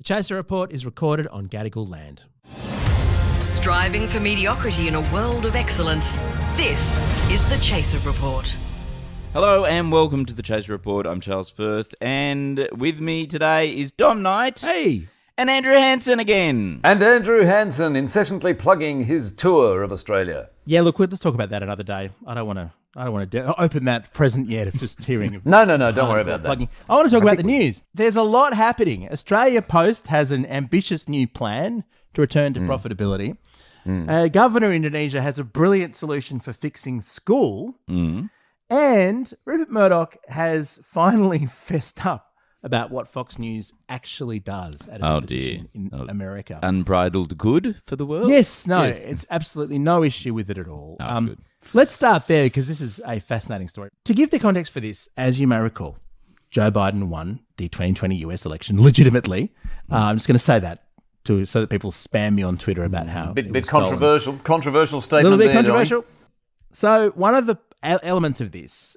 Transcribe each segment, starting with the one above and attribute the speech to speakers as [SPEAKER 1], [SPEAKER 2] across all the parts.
[SPEAKER 1] Chaser Report is recorded on Gadigal land.
[SPEAKER 2] Striving for mediocrity in a world of excellence. This is the Chaser Report.
[SPEAKER 3] Hello and welcome to the Chaser Report. I'm Charles Firth, and with me today is Dom Knight.
[SPEAKER 1] Hey!
[SPEAKER 3] And Andrew Hansen again.
[SPEAKER 4] And Andrew Hansen incessantly plugging his tour of Australia.
[SPEAKER 1] Yeah, look, let's talk about that another day. I don't want to open that present yet of just hearing of
[SPEAKER 4] No, don't worry about
[SPEAKER 1] plugging.
[SPEAKER 4] that.
[SPEAKER 1] I want to talk about the news. There's a lot happening. Australia Post has an ambitious new plan to return to profitability. Governor in Indonesia has a brilliant solution for fixing school. And Rupert Murdoch has finally fessed up about what Fox News actually does at a position in America.
[SPEAKER 3] Unbridled good for the world?
[SPEAKER 1] Yes, it's absolutely no issue with it at all.
[SPEAKER 3] Good.
[SPEAKER 1] Let's start there because this is a fascinating story. To give the context for this, as you may recall, Joe Biden won the 2020 US election legitimately. I'm just going to say that so that people spam me on Twitter about how
[SPEAKER 4] Bit controversial statement.
[SPEAKER 1] A little bit
[SPEAKER 4] there,
[SPEAKER 1] controversial. So one of the elements of this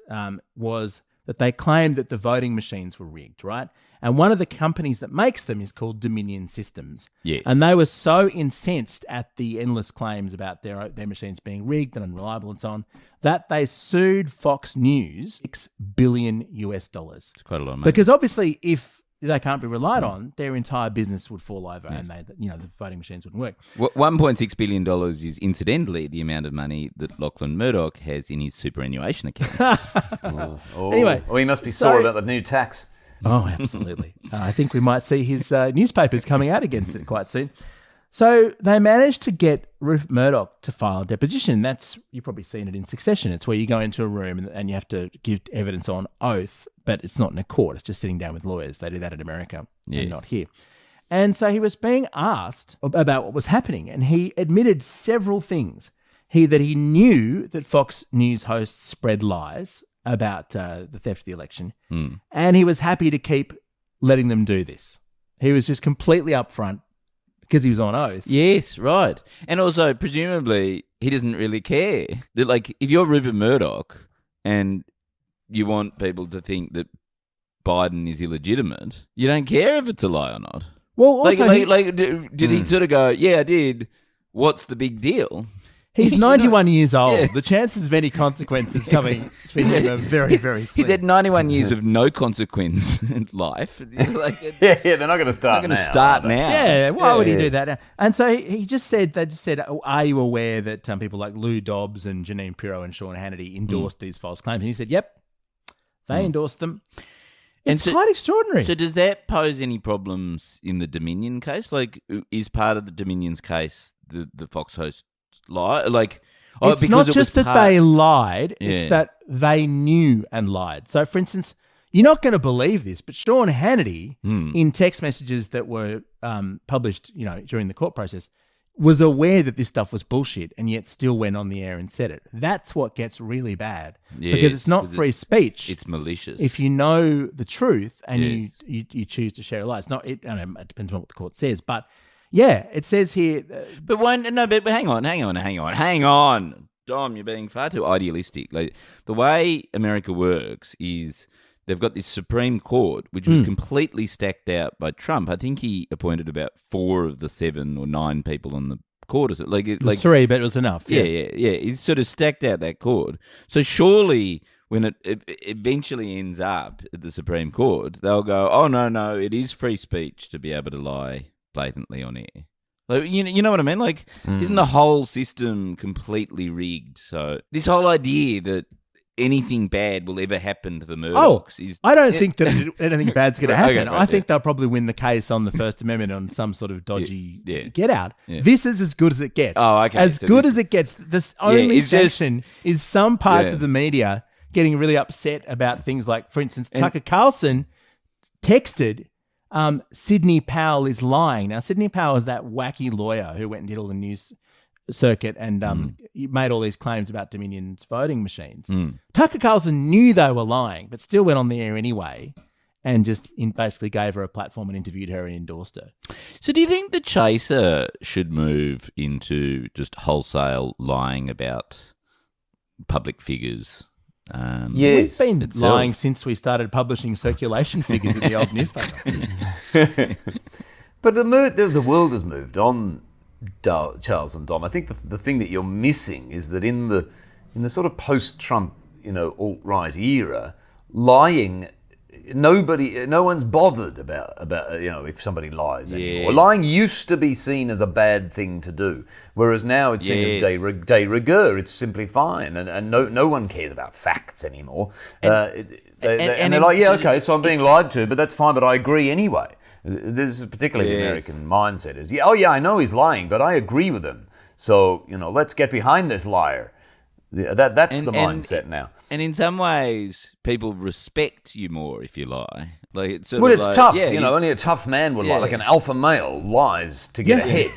[SPEAKER 1] was that they claimed that the voting machines were rigged, right? And one of the companies that makes them is called Dominion Systems.
[SPEAKER 3] Yes.
[SPEAKER 1] And they were so incensed at the endless claims about their machines being rigged and unreliable and so on, that they sued Fox News $6 billion.
[SPEAKER 3] It's quite a lot of money.
[SPEAKER 1] Because obviously if they can't be relied on, their entire business would fall over and the voting machines wouldn't work.
[SPEAKER 3] $1.6 billion is incidentally the amount of money that Lachlan Murdoch has in his superannuation account.
[SPEAKER 1] Anyway.
[SPEAKER 4] he must be sore about the new tax.
[SPEAKER 1] Oh, absolutely. I think we might see his newspapers coming out against it quite soon. So they managed to get Rupert Murdoch to file a deposition. You've probably seen it in Succession. It's where you go into a room and you have to give evidence on oath, but it's not in a court. It's just sitting down with lawyers. They do that in America and not here. And so he was being asked about what was happening, and he admitted several things. That he knew that Fox News hosts spread lies about the theft of the election, and he was happy to keep letting them do this. He was just completely upfront because he was on oath.
[SPEAKER 3] Yes, right. And also, presumably, he doesn't really care. Like, if you're Rupert Murdoch and you want people to think that Biden is illegitimate, you don't care if it's a lie or not.
[SPEAKER 1] Well, also
[SPEAKER 3] did he sort of go, yeah, I did, what's the big deal?
[SPEAKER 1] He's 91 years old. Yeah. The chances of any consequences coming to him are very, very slim.
[SPEAKER 3] He's had 91 years of no consequence in life.
[SPEAKER 4] They're not going to start
[SPEAKER 3] now.
[SPEAKER 1] Yeah, why would he do that now? And so they just said, are you aware that people like Lou Dobbs and Janine Pirro and Sean Hannity endorsed these false claims? And he said, yep, they endorsed them. It's quite extraordinary. So
[SPEAKER 3] does that pose any problems in the Dominion case? Like, is part of the Dominion's case the Fox host lie? Like,
[SPEAKER 1] it's not just that they lied, it's that they knew and lied. So, for instance, you're not going to believe this, but Sean Hannity, in text messages that were published, during the court process, was aware that this stuff was bullshit and yet still went on the air and said it. That's what gets really bad because it's not free speech.
[SPEAKER 3] It's malicious.
[SPEAKER 1] If you know the truth and you choose to share a lie, it depends on what the court says, but yeah, it says here.
[SPEAKER 3] But hang on. Dom, you're being far too idealistic. Like, the way America works is they've got this Supreme Court, which was completely stacked out by Trump. I think he appointed about 4 of the 7 or 9 people on the court. Like
[SPEAKER 1] 3, but it was enough.
[SPEAKER 3] Yeah. He's sort of stacked out that court. So surely when it eventually ends up at the Supreme Court, they'll go, oh, no, it is free speech to be able to lie blatantly on air. Like, you know what I mean? Like, isn't the whole system completely rigged? So this whole idea that anything bad will ever happen to the Murdochs is...
[SPEAKER 1] I don't think that anything bad's going to happen. I think they'll probably win the case on the First Amendment on some sort of dodgy get out. Yeah. This is as good as it gets.
[SPEAKER 3] Oh, okay.
[SPEAKER 1] As good as it gets. This only section is some parts of the media getting really upset about things like, for instance, Tucker Carlson texted... Sidney Powell is lying. Now, Sidney Powell is that wacky lawyer who went and did all the news circuit and made all these claims about Dominion's voting machines. Tucker Carlson knew they were lying, but still went on the air anyway and just basically gave her a platform and interviewed her and endorsed her.
[SPEAKER 3] So do you think the Chaser should move into just wholesale lying about public figures?
[SPEAKER 1] Yes. We've been lying since we started publishing circulation figures in the old newspaper.
[SPEAKER 4] But the world has moved on, Charles and Dom. I think the thing that you're missing is that in the sort of post-Trump, alt-right era, lying, no one's bothered about if somebody lies anymore.
[SPEAKER 3] Yes.
[SPEAKER 4] Lying used to be seen as a bad thing to do, whereas now it's seen as de rigueur. It's simply fine, and no one cares about facts anymore. They're like, yeah, okay, so I'm being lied to, but that's fine, but I agree anyway. This is particularly the American mindset is, I know he's lying, but I agree with him. So, let's get behind this liar. That's the mindset now.
[SPEAKER 3] And in some ways, people respect you more if you lie. Like it's
[SPEAKER 4] tough. Only a tough man would lie. Like an alpha male lies to get ahead.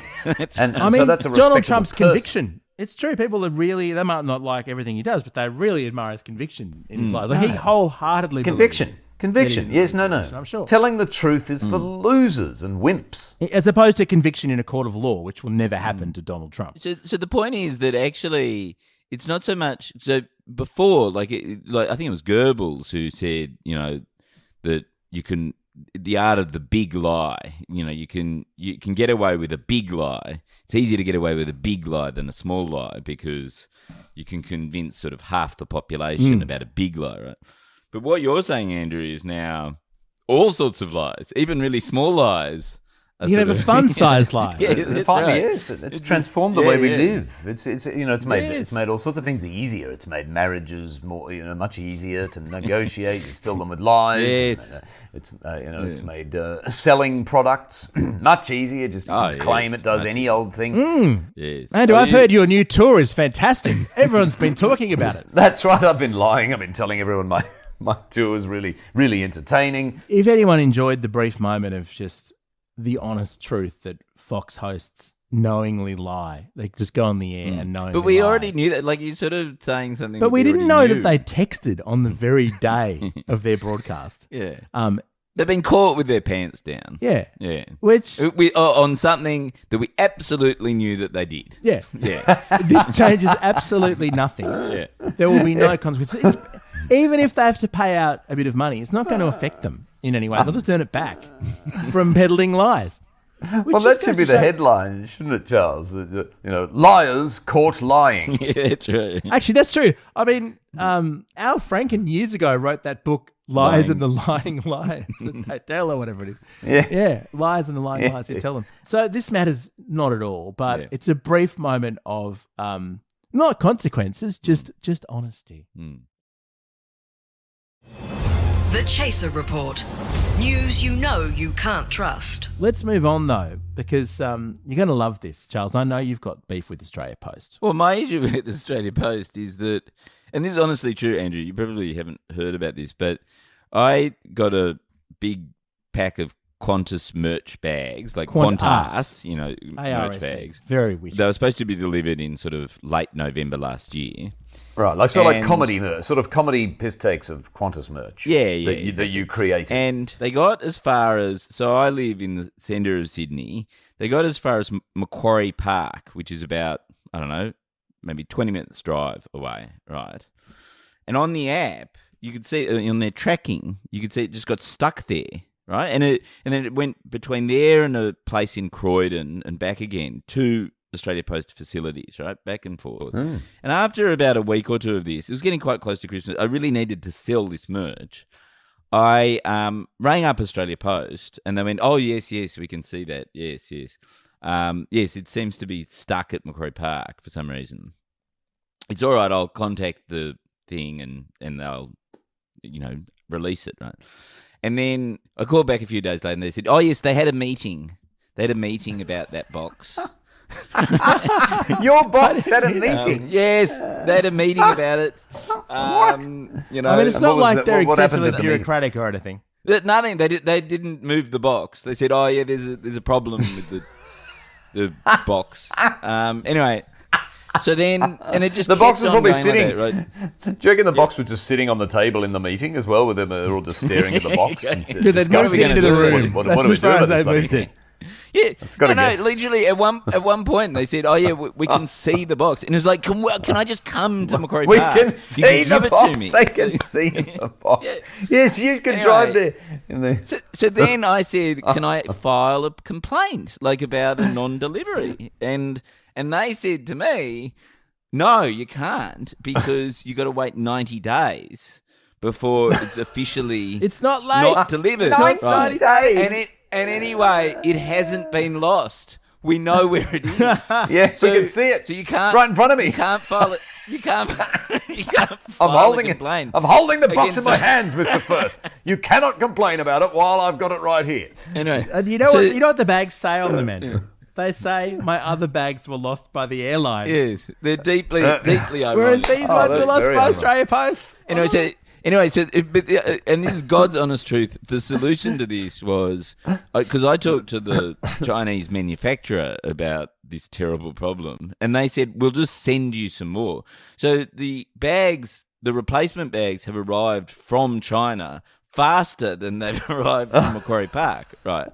[SPEAKER 4] and so that's a
[SPEAKER 1] Donald Trump's
[SPEAKER 4] person.
[SPEAKER 1] conviction. It's true. People they might not like everything he does, but they really admire his conviction in his lies. Like he wholeheartedly
[SPEAKER 4] Conviction. Yes, no.
[SPEAKER 1] I'm sure.
[SPEAKER 4] Telling the truth is for losers and wimps.
[SPEAKER 1] As opposed to conviction in a court of law, which will never happen to Donald Trump.
[SPEAKER 3] So the point is that actually it's not so much. So before, I think it was Goebbels who said, that you can, the art of the big lie. You can get away with a big lie. It's easier to get away with a big lie than a small lie because you can convince sort of half the population about a big lie, right? But what you're saying, Andrew, is now all sorts of lies, even really small lies.
[SPEAKER 1] You can have a fun-sized lie.
[SPEAKER 4] It finally is. It's transformed the way we live. It's made all sorts of things easier. It's made marriages more, much easier to negotiate. It's filled them with lies.
[SPEAKER 3] Yes.
[SPEAKER 4] It's made selling products much easier. Just claim it does any old thing.
[SPEAKER 3] Yes.
[SPEAKER 1] Andrew, I've heard your new tour is fantastic. Everyone's been talking about it.
[SPEAKER 4] That's right. I've been lying. I've been telling everyone my tour is really, really entertaining.
[SPEAKER 1] If anyone enjoyed the brief moment of just the honest truth that Fox hosts knowingly lie, they just go on the air and knowingly
[SPEAKER 3] But we
[SPEAKER 1] lie.
[SPEAKER 3] already knew that. Like you're sort of saying something.
[SPEAKER 1] But
[SPEAKER 3] that
[SPEAKER 1] we didn't know
[SPEAKER 3] already knew.
[SPEAKER 1] that they texted on the very day of their broadcast.
[SPEAKER 3] Yeah. They've been caught with their pants down.
[SPEAKER 1] Yeah.
[SPEAKER 3] Yeah.
[SPEAKER 1] Which
[SPEAKER 3] on something that we absolutely knew that they did.
[SPEAKER 1] Yeah.
[SPEAKER 3] Yeah.
[SPEAKER 1] This changes absolutely nothing.
[SPEAKER 3] Yeah.
[SPEAKER 1] There will be no consequences. Even if they have to pay out a bit of money, it's not going to affect them in any way. They'll just earn it back from peddling lies.
[SPEAKER 4] Well, that should be the headline, shouldn't it, Charles? Liars caught lying.
[SPEAKER 3] Yeah, true.
[SPEAKER 1] Actually, that's true. I mean, Al Franken years ago wrote that book, Lies and the Lying Lies that they tell, or whatever it is. Yeah, Lies and the Lying Lies they tell them. So this matters not at all, but it's a brief moment of not consequences, just honesty.
[SPEAKER 2] The Chaser Report. News you can't trust.
[SPEAKER 1] Let's move on, though, because you're going to love this, Charles. I know you've got beef with Australia Post.
[SPEAKER 3] Well, my issue with the Australia Post is that, and this is honestly true, Andrew, you probably haven't heard about this, but I got a big pack of Qantas merch bags, like Qantas, merch bags.
[SPEAKER 1] Very witty.
[SPEAKER 3] They were supposed to be delivered in sort of late November last year.
[SPEAKER 4] Right, like comedy merch, sort of comedy piss takes of Qantas merch. That you created.
[SPEAKER 3] And they got as far as, so I live in the centre of Sydney, they got as far as Macquarie Park, which is about, I don't know, maybe 20 minutes drive away, right? And on the app, you could see, on their tracking, you could see it just got stuck there. Right, and then it went between there and a place in Croydon and back again to Australia Post facilities, right, back and forth. And after about a week or two of this, it was getting quite close to Christmas. I really needed to sell this merch. I rang up Australia Post, and they went, "Oh yes, we can see that. Yes, yes, it seems to be stuck at Macquarie Park for some reason. It's all right. I'll contact the thing, and they'll, release it, right." And then I called back a few days later and they said, "Oh, yes, they had a meeting. They had a meeting about that box."
[SPEAKER 4] Your box had a meeting?
[SPEAKER 3] Yes, they had a meeting about it.
[SPEAKER 4] What?
[SPEAKER 1] I mean, it's not like they're excessively bureaucratic or anything.
[SPEAKER 3] Nothing. They didn't move the box. They said, "Oh, yeah, there's a problem with the box." Anyway. So then, and it just
[SPEAKER 4] the box was probably
[SPEAKER 3] Like
[SPEAKER 4] sitting.
[SPEAKER 3] that, right?
[SPEAKER 4] Do you reckon the box was just sitting on the table in the meeting as well, with them all just staring at the box? And
[SPEAKER 1] They'd moved it into the room.
[SPEAKER 4] What
[SPEAKER 1] That's
[SPEAKER 4] are we
[SPEAKER 1] as far
[SPEAKER 4] doing
[SPEAKER 1] as they
[SPEAKER 4] with this
[SPEAKER 1] moved
[SPEAKER 4] bloody
[SPEAKER 1] it.
[SPEAKER 3] Yeah,
[SPEAKER 4] That's gotta
[SPEAKER 3] no,
[SPEAKER 4] go.
[SPEAKER 3] literally at one point they said, "Oh yeah, we can see the box," and it's like, "Can I just come to Macquarie
[SPEAKER 4] We
[SPEAKER 3] Park?
[SPEAKER 4] can see
[SPEAKER 3] You can
[SPEAKER 4] the
[SPEAKER 3] give
[SPEAKER 4] box.
[SPEAKER 3] it to me."
[SPEAKER 4] They can see the box.
[SPEAKER 3] Yeah.
[SPEAKER 4] Yes, you can
[SPEAKER 3] Anyway.
[SPEAKER 4] drive there. And then-
[SPEAKER 3] So then I said, "Can I file a complaint, like about a non-delivery?" And they said to me, "No, you can't, because you got to wait 90 days before it's officially
[SPEAKER 1] It's not late.
[SPEAKER 3] not delivered."
[SPEAKER 4] 90 days.
[SPEAKER 3] And anyway, it hasn't been lost. We know where it is.
[SPEAKER 4] Yeah, you can see it.
[SPEAKER 3] So you can't
[SPEAKER 4] right in front of me.
[SPEAKER 3] You can't file it. You can't. You can't
[SPEAKER 4] I'm
[SPEAKER 3] file
[SPEAKER 4] holding
[SPEAKER 3] a
[SPEAKER 4] it.
[SPEAKER 3] complaint.
[SPEAKER 4] I'm holding the box
[SPEAKER 3] against
[SPEAKER 4] in my
[SPEAKER 3] the-
[SPEAKER 4] hands, Mr. Firth. You cannot complain about it while I've got it right here.
[SPEAKER 3] Anyway,
[SPEAKER 1] And you know
[SPEAKER 3] so-
[SPEAKER 1] what the bags say on the menu? They say my other bags were lost by the airline.
[SPEAKER 3] Yes, they're deeply ironic.
[SPEAKER 1] Whereas these ones were
[SPEAKER 4] that's
[SPEAKER 1] lost
[SPEAKER 4] very
[SPEAKER 1] by
[SPEAKER 4] ironic.
[SPEAKER 1] Australia Post.
[SPEAKER 3] And this is God's honest truth. The solution to this was, because I talked to the Chinese manufacturer about this terrible problem, and they said, "We'll just send you some more." So the replacement bags have arrived from China faster than they've arrived from Macquarie Park, right?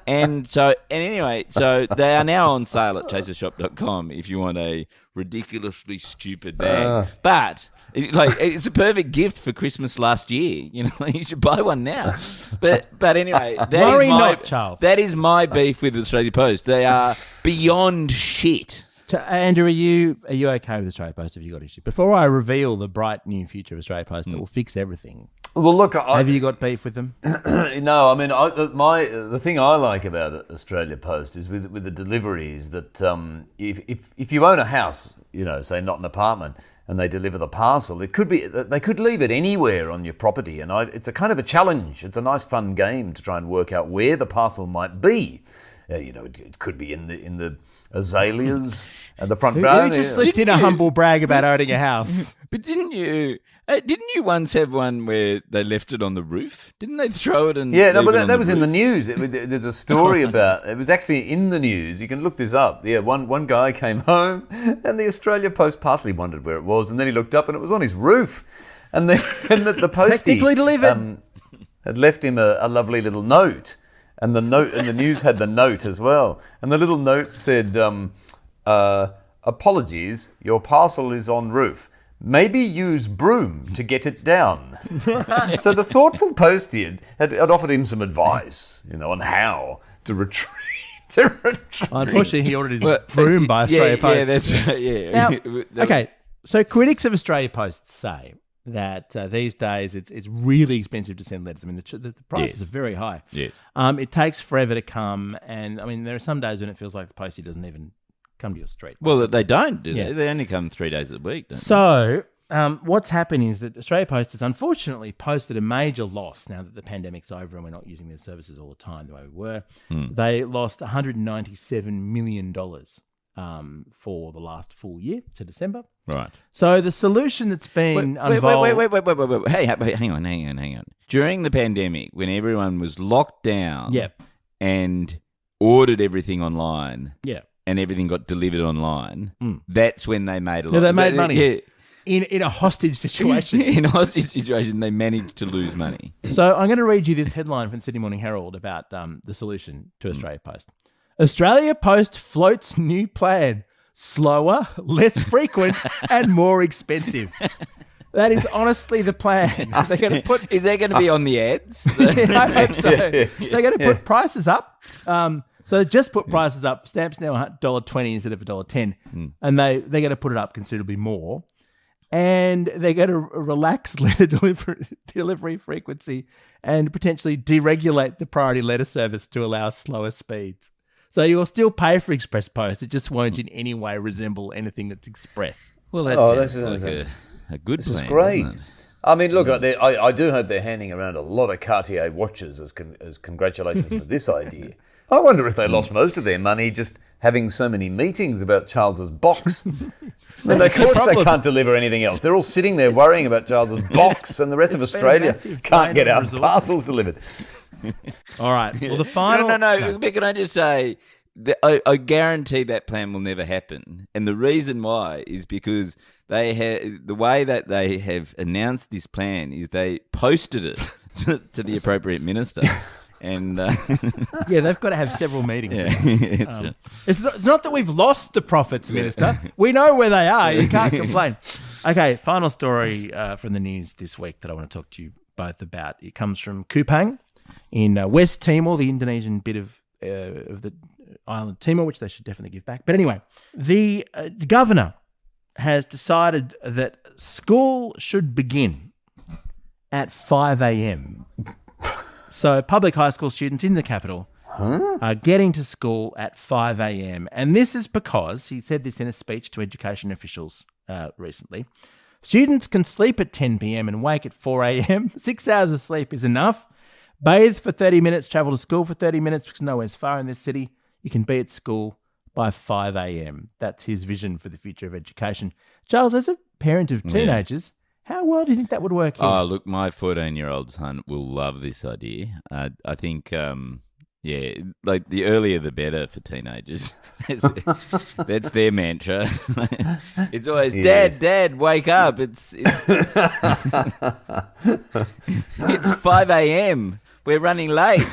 [SPEAKER 3] And anyway, they are now on sale at chasershop.com if you want a ridiculously stupid bag. But it's a perfect gift for Christmas last year. You know, you should buy one now. But anyway,
[SPEAKER 1] Worry not, Charles.
[SPEAKER 3] That is my beef with Australia Post. They are beyond shit.
[SPEAKER 1] Andrew, are you okay with Australia Post? Have you got issues? Before I reveal the bright new future of Australia Post that will fix everything,
[SPEAKER 4] Well, look,
[SPEAKER 1] have you got beef with them?
[SPEAKER 4] No, I mean, the thing I like about Australia Post is with the deliveries that if you own a house, you know, say not an apartment, and they deliver the parcel, it could be they could leave it anywhere on your property, and it's a kind of a challenge. It's a nice, fun game to try and work out where the parcel might be. You know, it could be in the azaleas at the front
[SPEAKER 1] Who
[SPEAKER 4] garden.
[SPEAKER 1] just slipped in a humble brag about owning a house?
[SPEAKER 3] But didn't you once have one where they left it on the roof? Didn't they throw it and
[SPEAKER 4] Yeah, no,
[SPEAKER 3] leave
[SPEAKER 4] but
[SPEAKER 3] it on
[SPEAKER 4] that was in the
[SPEAKER 3] roof?
[SPEAKER 4] news. There's a story about it was actually in the news. You can look this up. Yeah, one guy came home and the Australia Post parcel, he wondered where it was, and then he looked up and it was on his roof. And the postie
[SPEAKER 1] Technically delivered.
[SPEAKER 4] had left him a lovely little note, and the news had the note as well. And the little note said, "Apologies, your parcel is en route. Maybe use broom to get it down." So the thoughtful postie had offered him some advice, you know, on how to retrieve.
[SPEAKER 1] Unfortunately, he ordered his broom by Australia Post.
[SPEAKER 3] Yeah, that's right. Yeah.
[SPEAKER 1] Now, okay, so critics of Australia Post say that these days it's really expensive to send letters. I mean, the prices are very high.
[SPEAKER 3] Yes.
[SPEAKER 1] It takes forever to come, and I mean, there are some days when it feels like the postie doesn't even come to your street.
[SPEAKER 3] Well, they don't, do they?
[SPEAKER 1] Yeah.
[SPEAKER 3] They only come 3 days a week, don't
[SPEAKER 1] So, what's happened is that Australia Post has unfortunately posted a major loss now that the pandemic's over and we're not using their services all the time the way we were. They lost $197 million for the last full year to December.
[SPEAKER 3] they? Right.
[SPEAKER 1] So the solution that's been
[SPEAKER 3] Wait.
[SPEAKER 1] involved...
[SPEAKER 3] Hey, hang on. During the pandemic, when everyone was locked down
[SPEAKER 1] Yep.
[SPEAKER 3] and ordered everything online
[SPEAKER 1] Yeah.
[SPEAKER 3] and everything got delivered online, that's when they made a lot.
[SPEAKER 1] Yeah, they made money.
[SPEAKER 3] Yeah.
[SPEAKER 1] In a hostage situation.
[SPEAKER 3] In a hostage situation, they managed to lose money.
[SPEAKER 1] So I'm going to read you this headline from Sydney Morning Herald about the solution to Australia Post. Australia Post floats new plan. Slower, less frequent, and more expensive. That is honestly the plan. They're going to put...
[SPEAKER 3] Is that going to be on the ads?
[SPEAKER 1] I hope so. They're going to put prices up. So they just put prices up. Stamps now $1.20 instead of $1.10. And they're going to put it up considerably more. And they're going to relax letter delivery frequency and potentially deregulate the priority letter service to allow slower speeds. So you'll still pay for Express Post. It just won't in any way resemble anything that's Express.
[SPEAKER 3] Well, that sounds like a good
[SPEAKER 4] This
[SPEAKER 3] plan.
[SPEAKER 4] is great.
[SPEAKER 3] doesn't it?
[SPEAKER 4] I mean, look, I do hope they're handing around a lot of Cartier watches as congratulations for this idea. I wonder if they lost most of their money just having so many meetings about Charles's box. And of course they can't deliver anything else. They're all sitting there worrying about Charles's box, and the rest of
[SPEAKER 1] It's been a
[SPEAKER 4] Australia
[SPEAKER 1] massive
[SPEAKER 4] can't
[SPEAKER 1] drain
[SPEAKER 4] get
[SPEAKER 1] of
[SPEAKER 4] our
[SPEAKER 1] resources.
[SPEAKER 4] parcels delivered.
[SPEAKER 1] All right. Well, the final...
[SPEAKER 3] No. But can I just say, that I guarantee that plan will never happen. And the reason why is because the way that they have announced this plan is they posted it to the appropriate minister. And
[SPEAKER 1] Yeah, they've got to have several meetings.
[SPEAKER 3] it's right.
[SPEAKER 1] It's not that we've lost the profits, Minister. We know where they are. You can't complain. Okay, final story from the news this week that I want to talk to you both about. It comes from Kupang in West Timor, the Indonesian bit of the island Timor, which they should definitely give back. But anyway, the governor has decided that school should begin at 5 a.m. So public high school students in the capital are getting to school at 5 a.m. And this is because, he said this in a speech to education officials recently, students can sleep at 10 p.m. and wake at 4 a.m. 6 hours of sleep is enough. Bathe for 30 minutes, travel to school for 30 minutes because nowhere's far in this city. You can be at school by 5 a.m. That's his vision for the future of education. Charles, as a parent of teenagers, how well do you think that would work here?
[SPEAKER 3] Oh, look, my 14-year-old son will love this idea. I think, like the earlier the better for teenagers. That's their mantra. It's always, Dad, wake up. It's 5 a.m. We're running late.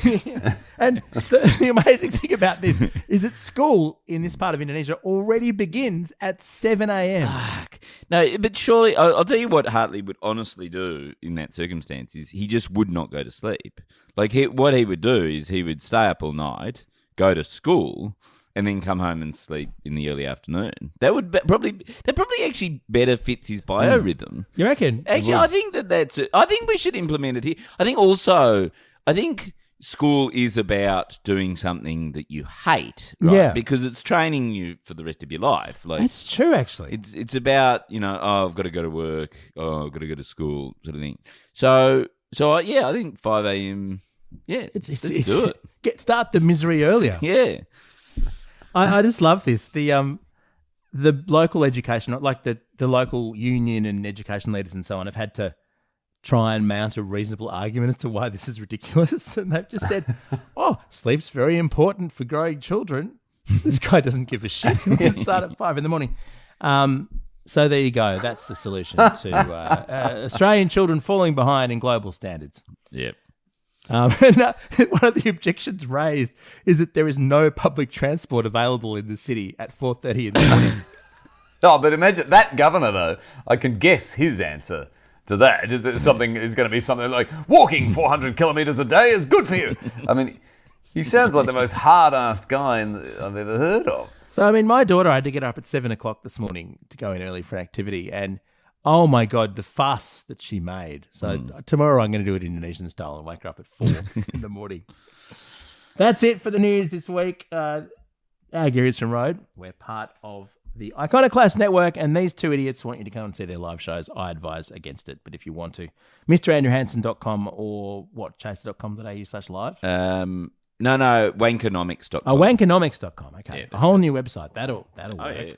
[SPEAKER 1] And the amazing thing about this is that school in this part of Indonesia already begins at 7 a.m.
[SPEAKER 3] Fuck. No, but surely, I'll tell you what Hartley would honestly do in that circumstance is he just would not go to sleep. Like, what he would do is he would stay up all night, go to school, and then come home and sleep in the early afternoon. That would probably actually better fits his biorhythm.
[SPEAKER 1] You reckon?
[SPEAKER 3] Actually, I think I think we should implement it here. I think school is about doing something that you hate, right?
[SPEAKER 1] Yeah.
[SPEAKER 3] Because it's training you for the rest of your life. Like,
[SPEAKER 1] That's true, actually.
[SPEAKER 3] it's about, I've got to go to work, I've got to go to school, sort of thing. So I think 5 a.m. Yeah, let's do it.
[SPEAKER 1] Start the misery earlier.
[SPEAKER 3] Yeah.
[SPEAKER 1] I just love this. The local education, like the local union and education leaders and so on, have had to try and mount a reasonable argument as to why this is ridiculous. And they've just said, sleep's very important for growing children. This guy doesn't give a shit. Let's just start at 5 a.m. So there you go. That's the solution to Australian children falling behind in global standards.
[SPEAKER 3] Yep.
[SPEAKER 1] And one of the objections raised is that there is no public transport available in the city at 4:30 in the morning.
[SPEAKER 4] Oh, but imagine that governor, though. I can guess his answer to that. Is going to be something like, walking 400 kilometres a day is good for you. I mean, he sounds like the most hard-assed guy I've ever heard of.
[SPEAKER 1] So, I mean, my daughter had to get up at 7 o'clock this morning to go in early for an activity, and oh my God, the fuss that she made. So tomorrow I'm going to do it Indonesian style and wake her up at 4 in the morning. That's it for the news this week. Our Garrison Road, we're part of the Iconoclast Network, and these two idiots want you to come and see their live shows. I advise against it, but if you want to, MrAndrewHansen.com or chaser.com.au/live?
[SPEAKER 3] No, wankonomics.com.
[SPEAKER 1] Oh, wankonomics.com. Okay.
[SPEAKER 3] Yeah,
[SPEAKER 1] a whole new website. That'll work.
[SPEAKER 3] Yeah.